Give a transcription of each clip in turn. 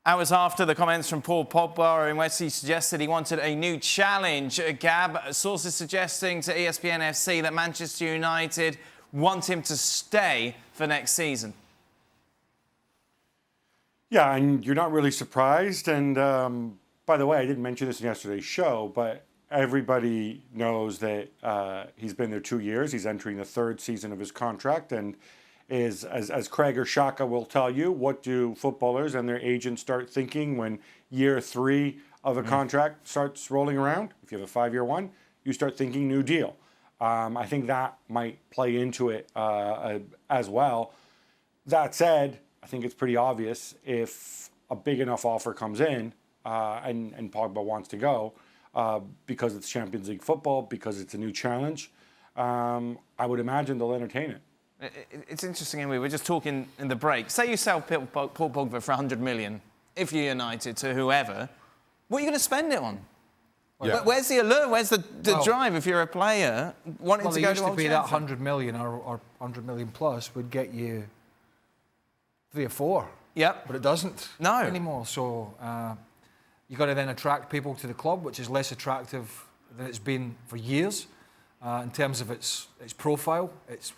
Hours after the comments from Paul Pogba, in which he suggested he wanted a new challenge, Gab, sources suggesting to ESPN FC that Manchester United want him to stay for next season. Yeah, and you're not really surprised. And by the way, I didn't mention this in yesterday's show, but everybody knows that he's been there 2 years. He's entering the third season of his contract, and is, as Craig or Shaka will tell you, what do footballers and their agents start thinking when year 3 of a contract starts rolling around? If you have a 5-year one, you start thinking new deal. I think that might play into it as well. That said, I think it's pretty obvious if a big enough offer comes in and Pogba wants to go because it's Champions League football, because it's a new challenge, I would imagine they'll entertain it. It's interesting, and we were just talking in the break. Say you sell Paul Pogba for 100 million, if you're United, to whoever. What are you going to spend it on? Yeah. Where's the allure? Where's the drive if you're a player wanting to go to Old Trafford? That 100 million or 100 million plus would get you 3 or 4. Yep. But it doesn't anymore. So you've got to then attract people to the club, which is less attractive than it's been for years. In terms of its profile, it's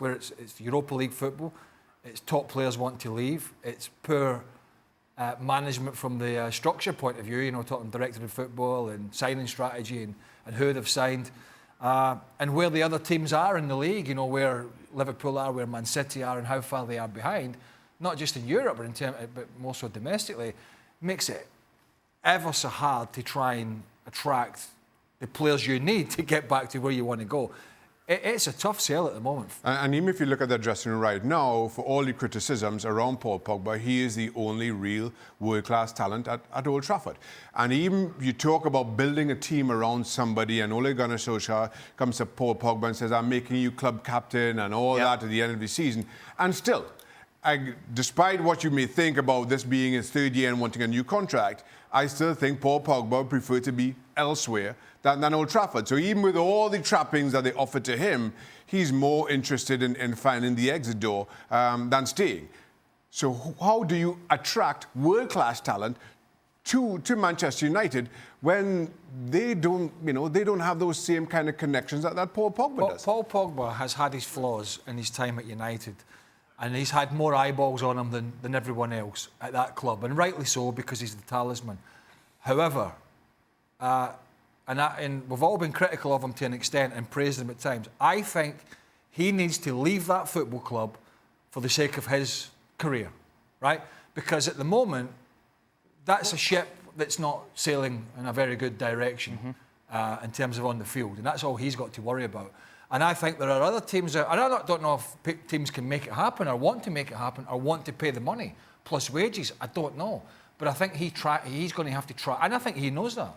Europa League football. Its top players want to leave. It's poor management from the structure point of view. You know, talking director of football and signing strategy and who they've signed, and where the other teams are in the league. You know, where Liverpool are, where Man City are, and how far they are behind. Not just in Europe, but more so domestically, makes it ever so hard to try and attract the players you need to get back to where you want to go. It's a tough sell at the moment. And even if you look at the dressing room right now, for all the criticisms around Paul Pogba, he is the only real world-class talent at Old Trafford. And even you talk about building a team around somebody, and Ole Gunnar Solskjaer comes to Paul Pogba and says, I'm making you club captain and all that at the end of the season. And still, despite what you may think about this being his third year and wanting a new contract, I still think Paul Pogba would prefer to be elsewhere than Old Trafford. So even with all the trappings that they offer to him, he's more interested in finding the exit door than staying. So how do you attract world-class talent to Manchester United when they don't have those same kind of connections that Paul Pogba does? Paul Pogba has had his flaws in his time at United. And he's had more eyeballs on him than everyone else at that club. And rightly so, because he's the talisman. However, and we've all been critical of him to an extent and praised him at times, I think he needs to leave that football club for the sake of his career, right? Because at the moment, that's a ship that's not sailing in a very good direction in terms of on the field. And that's all he's got to worry about. And I think there are other teams out, and I don't know if teams can make it happen or want to make it happen or want to pay the money plus wages. I don't know. But I think he's going to have to try, and I think he knows that.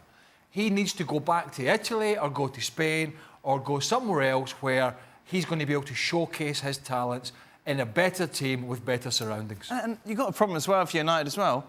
He needs to go back to Italy or go to Spain or go somewhere else where he's going to be able to showcase his talents in a better team with better surroundings. And you've got a problem as well for United as well.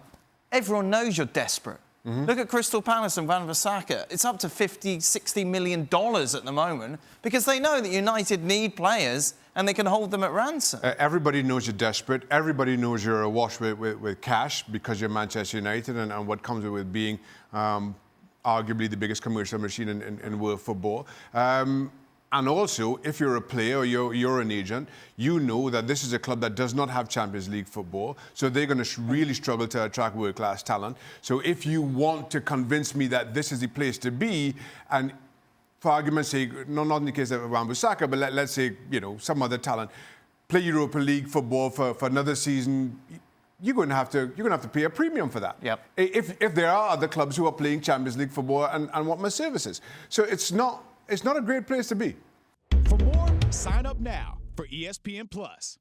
Everyone knows you're desperate. Look at Crystal Palace and Van Bissaka. It's up to $50, $60 million at the moment because they know that United need players and they can hold them at ransom. Everybody knows you're desperate. Everybody knows you're awash with cash because you're Manchester United and what comes with being arguably the biggest commercial machine in world football. And also, if you're a player or you're an agent, you know that this is a club that does not have Champions League football, so they're going to really struggle to attract world-class talent. So if you want to convince me that this is the place to be, and for argument's sake, not in the case of Van Bissaka, but let's say, some other talent, play Europa League football for another season, you're going to have to pay a premium for that. Yep. If there are other clubs who are playing Champions League football and want my services. So it's not a great place to be. For more, sign up now for ESPN+.